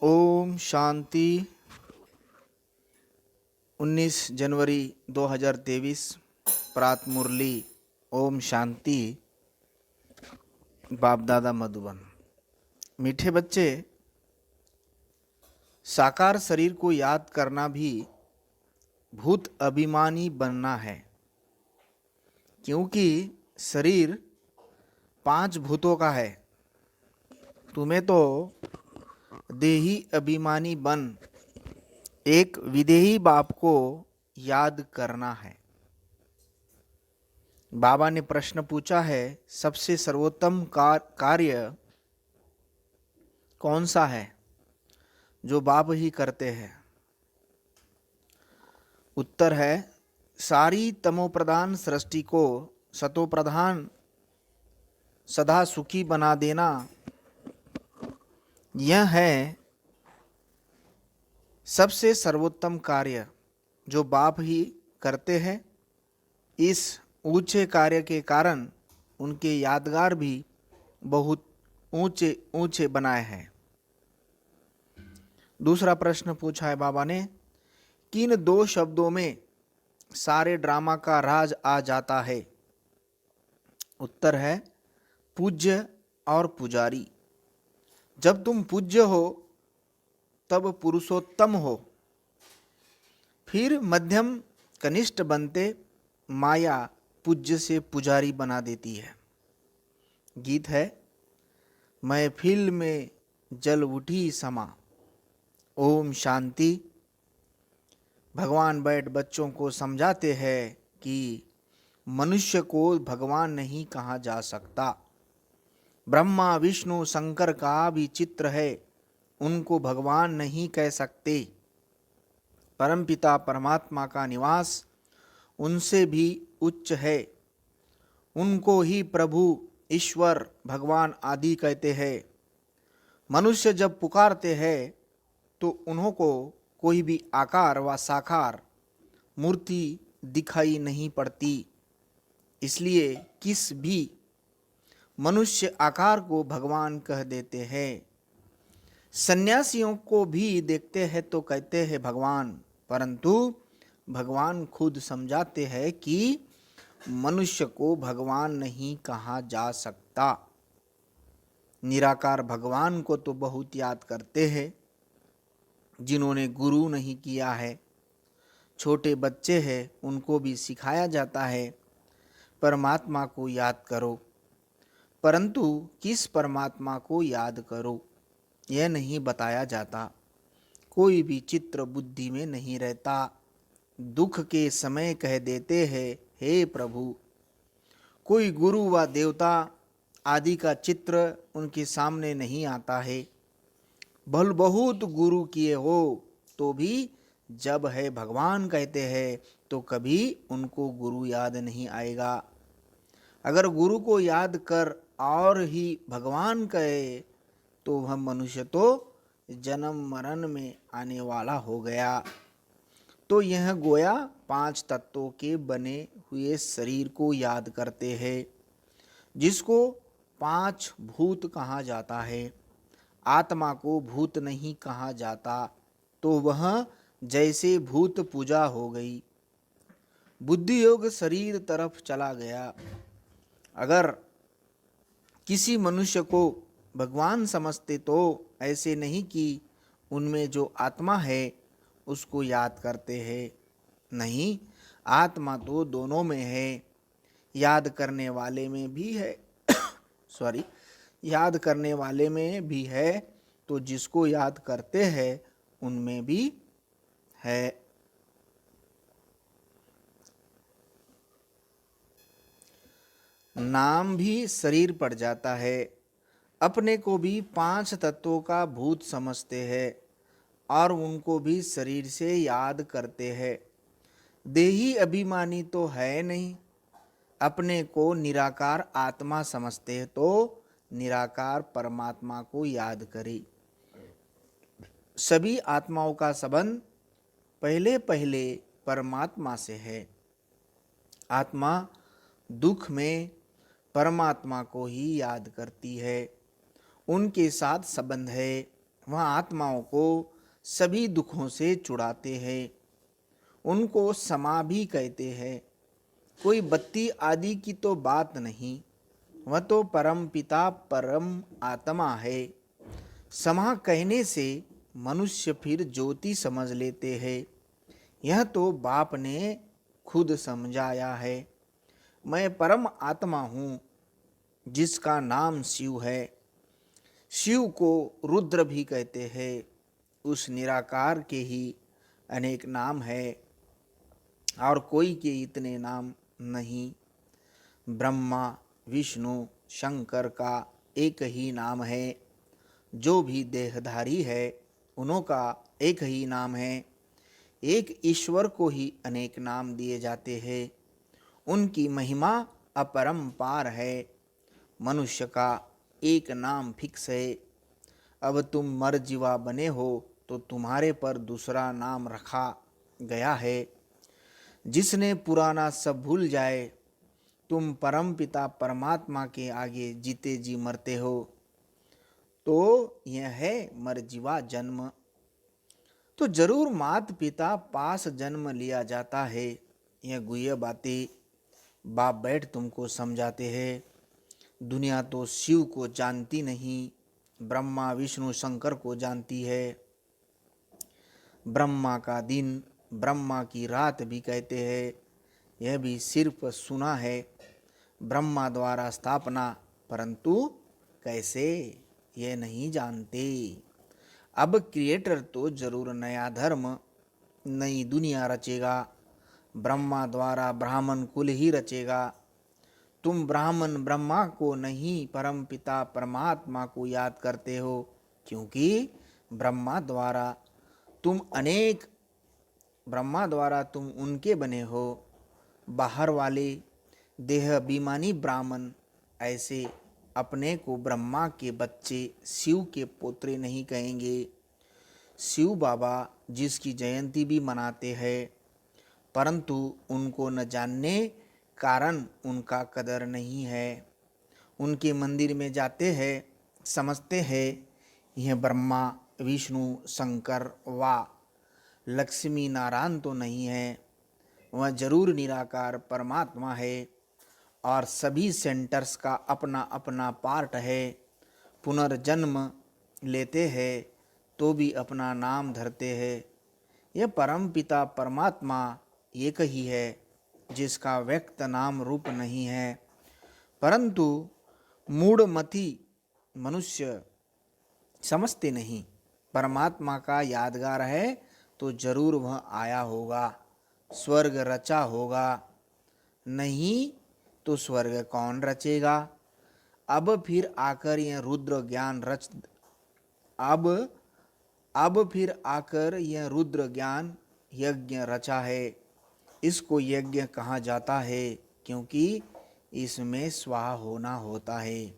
ओम शांति। 19 जनवरी 2023 प्रात मुरली। ओम शांति। बाप दादा मधुबन। मीठे बच्चे, साकार शरीर को याद करना भी भूत अभिमानी बनना है, क्योंकि शरीर 5 भूतों का है। तुम्हें तो देही अभिमानी बन एक विदेही बाप को याद करना है। बाबा ने प्रश्न पूछा है, सबसे सर्वोत्तम कार्य कौन सा है जो बाप ही करते हैं? उत्तर है, सारी तमोप्रधान सृष्टि को सतोप्रधान सदा सुखी बना देना। यह है सबसे सर्वोत्तम कार्य जो बाप ही करते हैं। इस ऊंचे कार्य के कारण उनके यादगार भी बहुत ऊंचे ऊंचे बनाए हैं। दूसरा प्रश्न पूछा है बाबा ने, किन 2 शब्दों में सारे ड्रामा का राज आ जाता है? उत्तर है, पूज्य और पुजारी। जब तुम पूज्य हो तब पुरुषोत्तम हो, फिर मध्यम कनिष्ठ बनते माया पूज्य से पुजारी बना देती है। गीत है, महफिल में जल उठी समा। ओम शांति। भगवान बैठ बच्चों को समझाते हैं कि मनुष्य को भगवान नहीं कहा जा सकता। ब्रह्मा विष्णु शंकर का भी चित्र है, उनको भगवान नहीं कह सकते। परमपिता परमात्मा का निवास उनसे भी उच्च है, उनको ही प्रभु ईश्वर भगवान आदि कहते हैं। मनुष्य जब पुकारते हैं तो उन्हों को कोई भी आकार व साकार मूर्ति दिखाई नहीं पड़ती, इसलिए किस भी मनुष्य आकार को भगवान कह देते हैं। सन्यासियों को भी देखते हैं तो कहते हैं भगवान, परंतु भगवान खुद समझाते हैं कि मनुष्य को भगवान नहीं कहा जा सकता। निराकार भगवान को तो बहुत याद करते हैं जिन्होंने गुरु नहीं किया है। छोटे बच्चे हैं, उनको भी सिखाया जाता है परमात्मा को याद करो, परंतु किस परमात्मा को याद करो यह नहीं बताया जाता। कोई भी चित्र बुद्धि में नहीं रहता। दुख के समय कह देते हैं, हे प्रभु। कोई गुरु व देवता आदि का चित्र उनके सामने नहीं आता है। भल बहुत गुरु किए हो तो भी जब है भगवान कहते हैं तो कभी उनको गुरु याद नहीं आएगा। अगर गुरु को याद कर और ही भगवान कहे तो वह मनुष्य तो जन्म मरण में आने वाला हो गया। तो यह गोया 5 तत्वों के बने हुए शरीर को याद करते हैं, जिसको 5 भूत कहा जाता है। आत्मा को भूत नहीं कहा जाता, तो वह जैसे भूत पूजा हो गई। बुद्धि योग शरीर तरफ चला गया। अगर किसी मनुष्य को भगवान समझते तो ऐसे नहीं कि उनमें जो आत्मा है उसको याद करते हैं। नहीं, आत्मा तो दोनों में है। याद करने वाले में भी है याद करने वाले में भी है, तो जिसको याद करते हैं उनमें भी है। नाम भी शरीर पड़ जाता है। अपने को भी 5 तत्वों का भूत समझते हैं और उनको भी शरीर से याद करते हैं। देही अभिमानी तो है नहीं। अपने को निराकार आत्मा समझते हैं तो निराकार परमात्मा को याद करें। सभी आत्माओं का संबंध पहले पहले परमात्मा से है। आत्मा दुख में परमात्मा को ही याद करती है, उनके साथ संबंध है। वह आत्माओं को सभी दुखों से छुड़ाते हैं। उनको समा भी कहते हैं। कोई बत्ती आदि की तो बात नहीं, वह तो परम पिता परम आत्मा है। समा कहने से मनुष्य फिर ज्योति समझ लेते हैं। यह तो बाप ने खुद समझाया है। मैं परम आत्मा हूँ जिसका नाम शिव है। शिव को रुद्र भी कहते हैं। उस निराकार के ही अनेक नाम है और कोई के इतने नाम नहीं। ब्रह्मा विष्णु शंकर का एक ही नाम है। जो भी देहधारी है उन्हों का एक ही नाम है। एक ईश्वर को ही अनेक नाम दिए जाते हैं। उनकी महिमा अपरंपार है। मनुष्य का एक नाम फिक्स है। अब तुम मरजीवा बने हो तो तुम्हारे पर दूसरा नाम रखा गया है। जिसने पुराना सब भूल जाए, तुम परमपिता परमात्मा के आगे जीते जी मरते हो, तो यह है मरजीवा जन्म। तो जरूर मात पिता पास जन्म लिया जाता है। यह गुह्य बातें बाप बैठ तुमको समझाते हैं। दुनिया तो शिव को जानती नहीं, ब्रह्मा विष्णु शंकर को जानती है। ब्रह्मा का दिन ब्रह्मा की रात भी कहते हैं। यह भी सिर्फ सुना है। ब्रह्मा द्वारा स्थापना, परंतु कैसे यह नहीं जानते। अब क्रिएटर तो जरूर नया धर्म नई दुनिया रचेगा। ब्रह्मा द्वारा ब्राह्मण कुल ही रचेगा। तुम ब्राह्मण ब्रह्मा को नहीं परम पिता परमात्मा को याद करते हो, क्योंकि ब्रह्मा द्वारा तुम उनके बने हो। बाहर वाले देह अभिमानी ब्राह्मण ऐसे अपने को ब्रह्मा के बच्चे शिव के पोत्रे नहीं कहेंगे। शिव बाबा जिसकी जयंती भी मनाते हैं, परंतु उनको न जानने कारण उनका कदर नहीं है। उनके मंदिर में जाते हैं, समझते हैं यह ब्रह्मा विष्णु शंकर व लक्ष्मी नारायण तो नहीं है, वह जरूर निराकार परमात्मा है और सभी सेंटर्स का अपना अपना पार्ट है। पुनर्जन्म लेते हैं तो भी अपना नाम धरते हैं। यह परम पिता परमात्मा एक ही है जिसका व्यक्त नाम रूप नहीं है, परंतु मूढ़मति मनुष्य समझते नहीं। परमात्मा का यादगार है तो जरूर वह आया होगा, स्वर्ग रचा होगा, नहीं तो स्वर्ग कौन रचेगा। अब फिर आकर यह रुद्र ज्ञान रच अब फिर आकर यह रुद्र ज्ञान यज्ञ रचा है। इसको यज्ञ कहा जाता है क्योंकि इसमें स्वाहा होना होता है।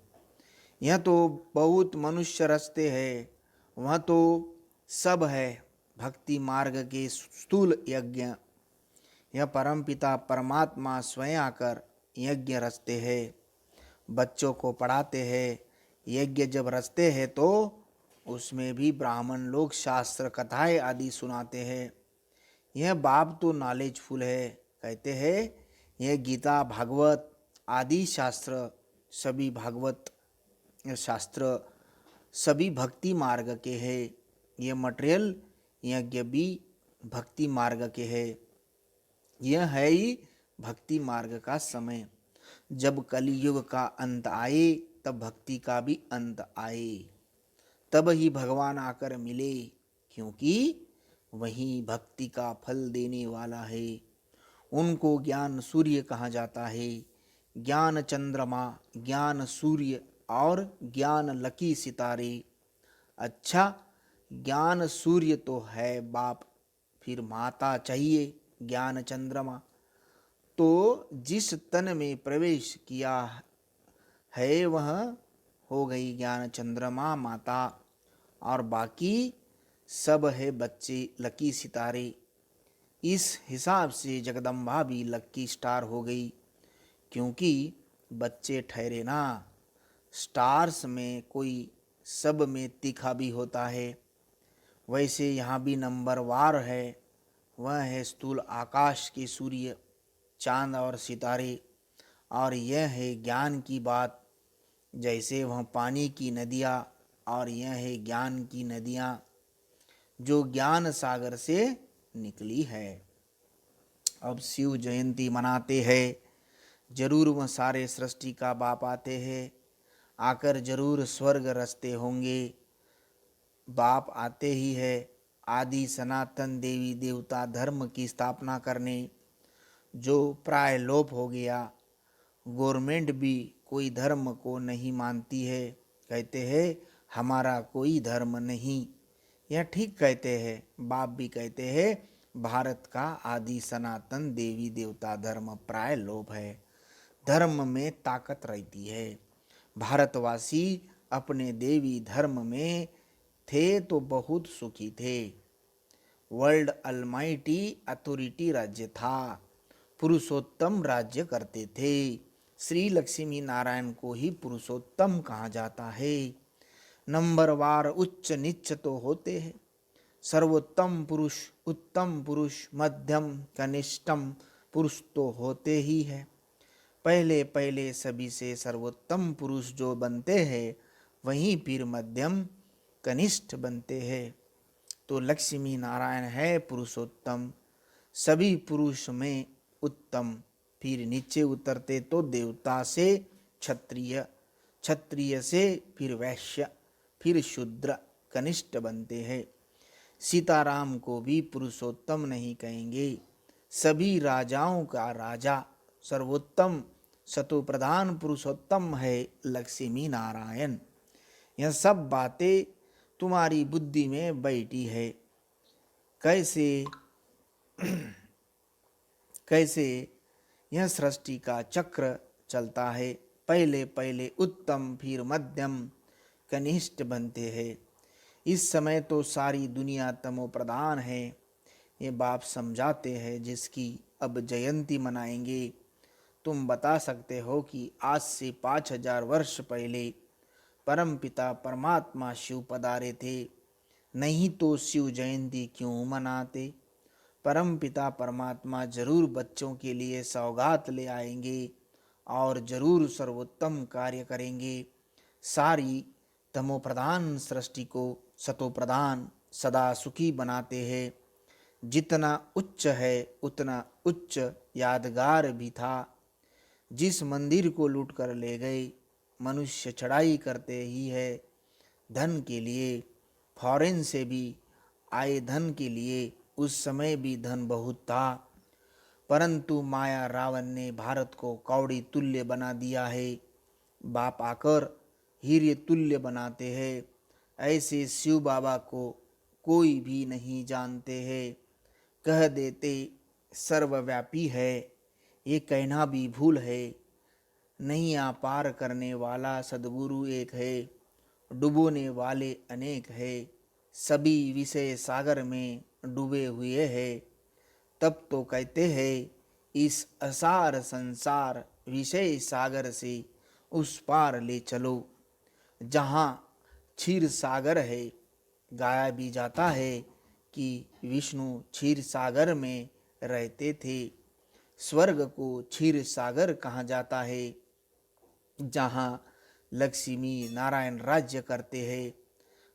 यह तो बहुत मनुष्य रचते हैं, वह तो सब है भक्ति मार्ग के स्थूल यज्ञ। यह परमपिता परमात्मा स्वयं आकर यज्ञ रचते हैं, बच्चों को पढ़ाते हैं। यज्ञ जब रचते हैं तो उसमें भी ब्राह्मण लोग शास्त्र कथाएं आदि सुनाते हैं। यह बाप तो नॉलेजफुल है, कहते हैं यह गीता भागवत आदि शास्त्र सभी भक्ति मार्ग के हैं। यह मटेरियल यज्ञ भी भक्ति मार्ग के है। यह है ही भक्ति मार्ग का समय। जब कलयुग का अंत आए तब भक्ति का भी अंत आए, तब ही भगवान आकर मिले, क्योंकि वही भक्ति का फल देने वाला है। उनको ज्ञान सूर्य कहा जाता है। ज्ञान चंद्रमा, ज्ञान सूर्य और ज्ञान लकी सितारे। अच्छा, ज्ञान सूर्य तो है बाप, फिर माता चाहिए ज्ञान चंद्रमा। तो जिस तन में प्रवेश किया है वह हो गई ज्ञान चंद्रमा माता, और बाकी सब है बच्चे लकी सितारे। इस हिसाब से जगदम्बा भी लकी स्टार हो गई, क्योंकि बच्चे ठहरे ना। स्टार्स में कोई सब में तीखा भी होता है। वैसे यहाँ भी नंबरवार है, वह है स्थूल आकाश के सूर्य, चांद और सितारे। और यह है ज्ञान की बात, जैसे वह पानी की नदियाँ, और यह है ज्ञान की नदियाँ जो ज्ञान सागर से निकली है। अब शिव जयंती मनाते हैं, जरूर वह सारे सृष्टि का बाप आते हैं, आकर जरूर स्वर्ग रचते होंगे। बाप आते ही है आदि सनातन देवी देवता धर्म की स्थापना करने, जो प्राय लोप हो गया। गवर्नमेंट भी कोई धर्म को नहीं मानती है, कहते हैं हमारा कोई धर्म नहीं। यह ठीक कहते हैं, बाप भी कहते हैं भारत का आदि सनातन देवी देवता धर्म प्राय लोप है, धर्म में ताकत रहती है। भारतवासी अपने देवी धर्म में थे तो बहुत सुखी थे। वर्ल्ड अलमाइटी अथॉरिटी राज्य था, पुरुषोत्तम राज्य करते थे। श्री लक्ष्मी नारायण को ही पुरुषोत्तम कहा जाता है। नंबरवार उच्च नीच तो होते हैं, सर्वोत्तम पुरुष, उत्तम पुरुष, मध्यम, कनिष्ठम पुरुष तो होते ही है। पहले पहले सभी से सर्वोत्तम पुरुष जो बनते हैं, वहीं फिर मध्यम कनिष्ठ बनते हैं। तो लक्ष्मी नारायण है पुरुषोत्तम, सभी पुरुष में उत्तम। फिर नीचे उतरते तो देवता से क्षत्रिय, क्षत्रिय से फिर वैश्य, फिर शूद्र, कनिष्ठ बनते हैं। सीताराम को भी पुरुषोत्तम नहीं कहेंगे, सभी राजाओं का राजा, सर्वोत्तम सतोप्रधान पुरुषोत्तम है लक्ष्मी नारायण। यह सब बातें तुम्हारी बुद्धि में बैठी है। कैसे कैसे यह सृष्टि का चक्र चलता है, पहले पहले उत्तम फिर मध्यम कनिष्ठ बनते हैं। इस समय तो सारी दुनिया तमो प्रधान है, ये बाप समझाते हैं जिसकी अब जयंती मनाएंगे। तुम बता सकते हो कि आज से 5000 वर्ष पहले परमपिता परमात्मा शिव पधारे थे, नहीं तो शिव जयंती क्यों मनाते। परमपिता परमात्मा जरूर बच्चों के लिए सौगात ले आएंगे और जरूर सर्वोत्तम कार्य करेंगे। सारी तमोप्रधान सृष्टि को सतोप्रधान सदा सुखी बनाते हैं। जितना उच्च है उतना उच्च यादगार भी था। जिस मंदिर को लूट कर ले गए, मनुष्य चढ़ाई करते ही है धन के लिए, फॉरेन से भी आए धन के लिए। उस समय भी धन बहुत था, परंतु माया रावण ने भारत को कौड़ी तुल्य बना दिया है। बाप आकर हीरे तुल्य बनाते हैं। ऐसे शिव बाबा को कोई भी नहीं जानते हैं, कह देते सर्वव्यापी है, ये कहना भी भूल है। नैया पार करने वाला सद्गुरु एक है, डुबोने वाले अनेक है, सभी विषय सागर में डूबे हुए हैं। तब तो कहते हैं इस असार संसार विषय सागर से उस पार ले चलो। जहाँ क्षीर सागर है, गाया भी जाता है कि विष्णु क्षीर सागर में रहते थे। स्वर्ग को क्षीर सागर कहा जाता है, जहाँ लक्ष्मी नारायण राज्य करते हैं।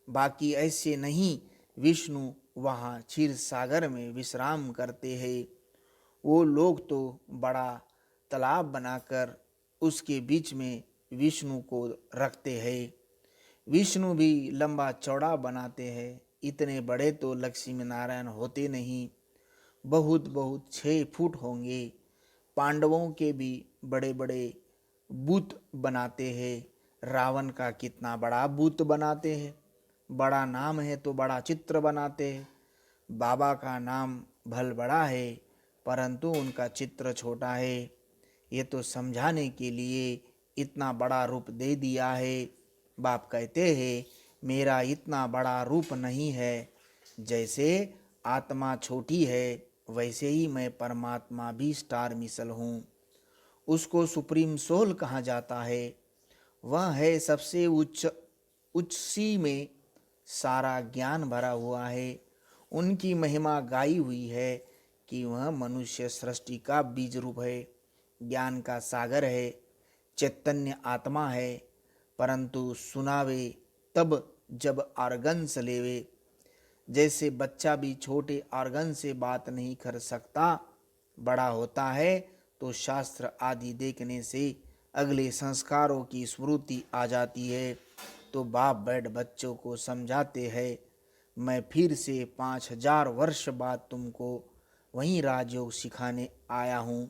बाकी ऐसे नहीं, विष्णु वहाँ क्षीर सागर में विश्राम करते हैं। वो लोग तो बड़ा तालाब बनाकर उसके बीच में विष्णु को रखते हैं। विष्णु भी लंबा चौड़ा बनाते हैं। इतने बड़े तो लक्ष्मी नारायण होते नहीं, बहुत बहुत 6 फुट होंगे। पांडवों के भी बड़े बड़े बुत बनाते हैं। रावण का कितना बड़ा बुत बनाते हैं, बड़ा नाम है तो बड़ा चित्र बनाते हैं। बाबा का नाम भल बड़ा है, परंतु उनका चित्र छोटा है। ये तो समझाने के लिए इतना बड़ा रूप दे दिया है। बाप कहते हैं मेरा इतना बड़ा रूप नहीं है, जैसे आत्मा छोटी है वैसे ही मैं परमात्मा भी स्टार मिसल हूँ। उसको सुप्रीम सोल कहा जाता है। वह है सबसे उच्च उसी में सारा ज्ञान भरा हुआ है। उनकी महिमा गाई हुई है कि वह मनुष्य सृष्टि का बीज रूप है, ज्ञान का सागर है, चैतन्य आत्मा है। परंतु सुनावे तब जब आर्गन लेवे। जैसे बच्चा भी छोटे आर्गन से बात नहीं कर सकता, बड़ा होता है तो शास्त्र आदि देखने से अगले संस्कारों की स्मृति आ जाती है, तो बाप बैठ बच्चों को समझाते हैं, मैं फिर से 5000 वर्ष बाद तुमको वही राजयोग सिखाने आया हूँ।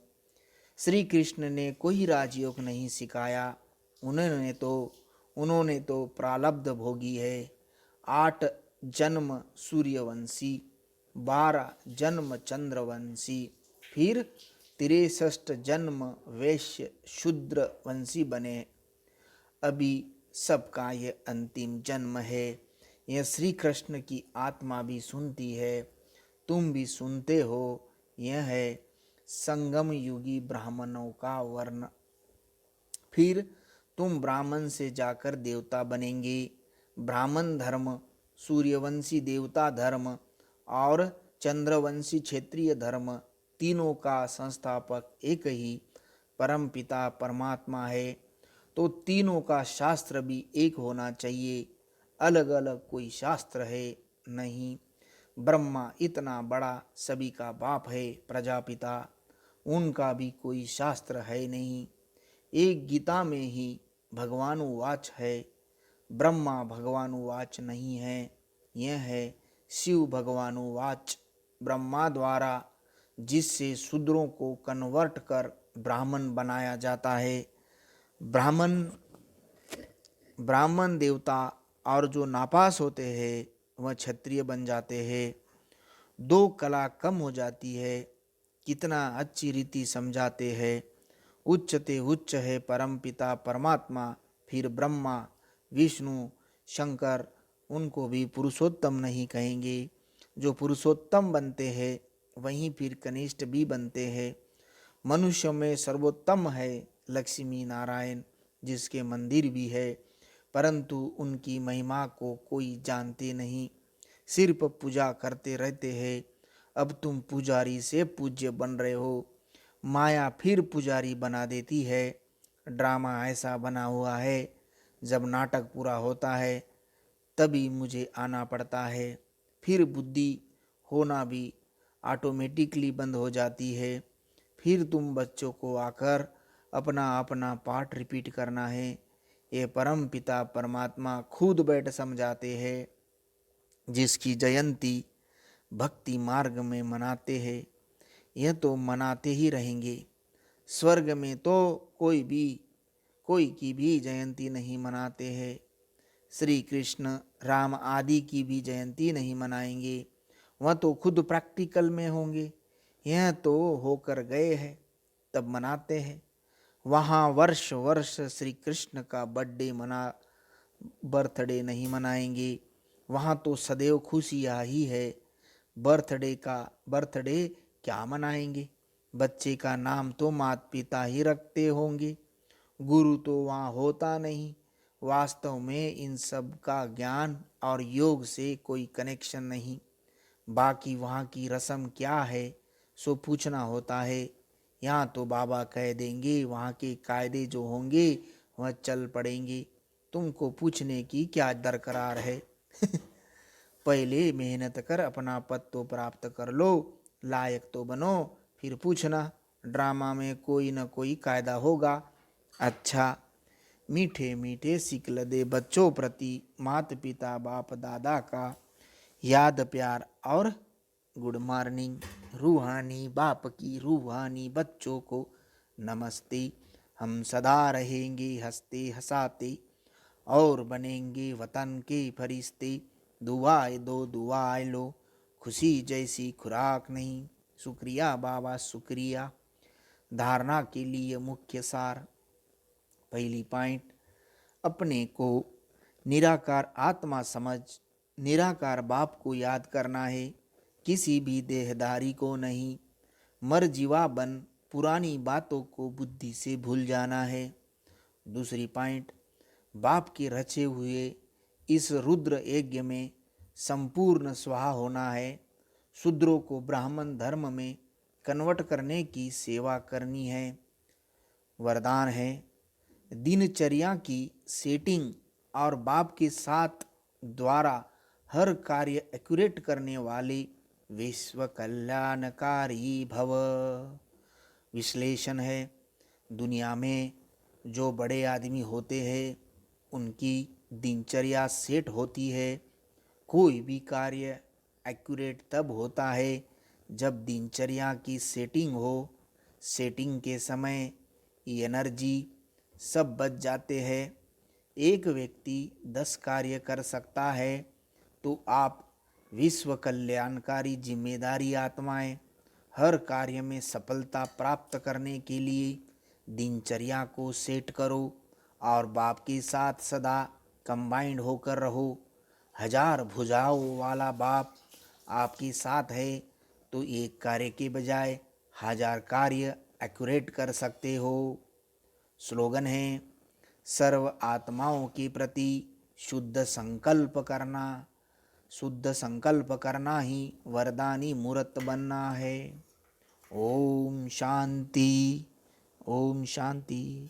श्री कृष्ण ने कोई राजयोग नहीं सिखाया, उन्होंने तो प्रारब्ध भोगी है। 8 जन्म सूर्यवंशी, 12 जन्म चंद्रवंशी, फिर 63 जन्म वैश्य शूद्र वंशी बने। अभी सबका ये अंतिम जन्म है। यह श्री कृष्ण की आत्मा भी सुनती है, तुम भी सुनते हो। यह है संगम युगी ब्राह्मणों का वर्ण। फिर तुम ब्राह्मण से जाकर देवता बनेंगे। ब्राह्मण धर्म, सूर्यवंशी देवता धर्म और चंद्रवंशी क्षेत्रीय धर्म, तीनों का संस्थापक एक ही परम पिता परमात्मा है। तो तीनों का शास्त्र भी एक होना चाहिए, अलग अलग कोई शास्त्र है नहीं। ब्रह्मा इतना बड़ा सभी का बाप है, प्रजापिता, उनका भी कोई शास्त्र है नहीं। एक गीता में ही भगवानुवाच है, ब्रह्मा भगवानुवाच नहीं है। यह है शिव भगवानुवाच, ब्रह्मा द्वारा जिससे शूद्रों को कन्वर्ट कर ब्राह्मण बनाया जाता है। ब्राह्मण देवता और जो नापास होते हैं वह क्षत्रिय बन जाते हैं। 2 कला कम हो जाती है। कितना अच्छी रीति समझाते हैं। उच्चते उच्च है परम पिता परमात्मा, फिर ब्रह्मा विष्णु शंकर, उनको भी पुरुषोत्तम नहीं कहेंगे। जो पुरुषोत्तम बनते हैं वहीं फिर कनिष्ठ भी बनते हैं। मनुष्य में सर्वोत्तम है लक्ष्मी नारायण, जिसके मंदिर भी है, परंतु उनकी महिमा को कोई जानते नहीं, सिर्फ पूजा करते रहते हैं। अब तुम पुजारी से पूज्य बन रहे हो, माया फिर पुजारी बना देती है। ड्रामा ऐसा बना हुआ है, जब नाटक पूरा होता है तभी मुझे आना पड़ता है। फिर बुद्धि होना भी ऑटोमेटिकली बंद हो जाती है। फिर तुम बच्चों को आकर अपना अपना पाठ रिपीट करना है। ये परम पिता परमात्मा खुद बैठ समझाते हैं। जिसकी जयंती भक्ति मार्ग में मनाते हैं, यह तो मनाते ही रहेंगे। स्वर्ग में तो कोई की भी जयंती नहीं मनाते हैं। श्री कृष्ण राम आदि की भी जयंती नहीं मनाएंगे, वह तो खुद प्रैक्टिकल में होंगे। यह तो होकर गए हैं तब मनाते हैं। वहाँ वर्ष वर्ष श्री कृष्ण का बर्थडे नहीं मनाएंगे। वहाँ तो सदैव खुशियाँ ही है। बर्थडे क्या मनाएंगे। बच्चे का नाम तो माता पिता ही रखते होंगे, गुरु तो वहाँ होता नहीं। वास्तव में इन सब का ज्ञान और योग से कोई कनेक्शन नहीं। बाकी वहाँ की रस्म क्या है सो पूछना होता है। यहाँ तो बाबा कह देंगे, वहाँ के कायदे जो होंगे वह चल पड़ेंगे। तुमको पूछने की क्या दरकार है। पहले मेहनत कर अपना पद तो प्राप्त कर लो, लायक तो बनो, फिर पूछना। ड्रामा में कोई न कोई कायदा होगा। अच्छा, मीठे मीठे सिकल दे बच्चों प्रति माता पिता बाप दादा का याद प्यार और गुड मॉर्निंग। रूहानी बाप की रूहानी बच्चों को नमस्ते। हम सदा रहेंगे हंसते हंसाते और बनेंगे वतन के फरिश्ते। दुआएं दो दुआएं लो, खुशी जैसी खुराक नहीं। शुक्रिया बाबा शुक्रिया। धारणा के लिए मुख्य सार। पहली पॉइंट, अपने को निराकार आत्मा समझ निराकार बाप को याद करना है, किसी भी देहधारी को नहीं। मरजीवा बन पुरानी बातों को बुद्धि से भूल जाना है। दूसरी पॉइंट, बाप के रचे हुए इस रुद्र यज्ञ में संपूर्ण स्वाहा होना है। शूद्रों को ब्राह्मण धर्म में कन्वर्ट करने की सेवा करनी है। वरदान है, दिनचर्या की सेटिंग और बाप के साथ द्वारा हर कार्य एक्यूरेट करने वाले विश्व कल्याणकारी भव। विश्लेषण है, दुनिया में जो बड़े आदमी होते हैं उनकी दिनचर्या सेट होती है। कोई भी कार्य एक्यूरेट तब होता है जब दिनचर्या की सेटिंग हो। सेटिंग के समय एनर्जी सब बच जाते हैं। एक व्यक्ति 10 कार्य कर सकता है तो आप विश्व कल्याणकारी जिम्मेदारी आत्माएं हर कार्य में सफलता प्राप्त करने के लिए दिनचर्या को सेट करो और बाप के साथ सदा कंबाइंड होकर रहो। 1000 भुजाओं वाला बाप आपके साथ है तो एक कार्य के बजाय 1000 कार्य एक्यूरेट कर सकते हो। स्लोगन है, सर्व आत्माओं के प्रति शुद्ध संकल्प करना। शुद्ध संकल्प करना ही वरदानी मूर्त बनना है। ओम शांति, ओम शांति।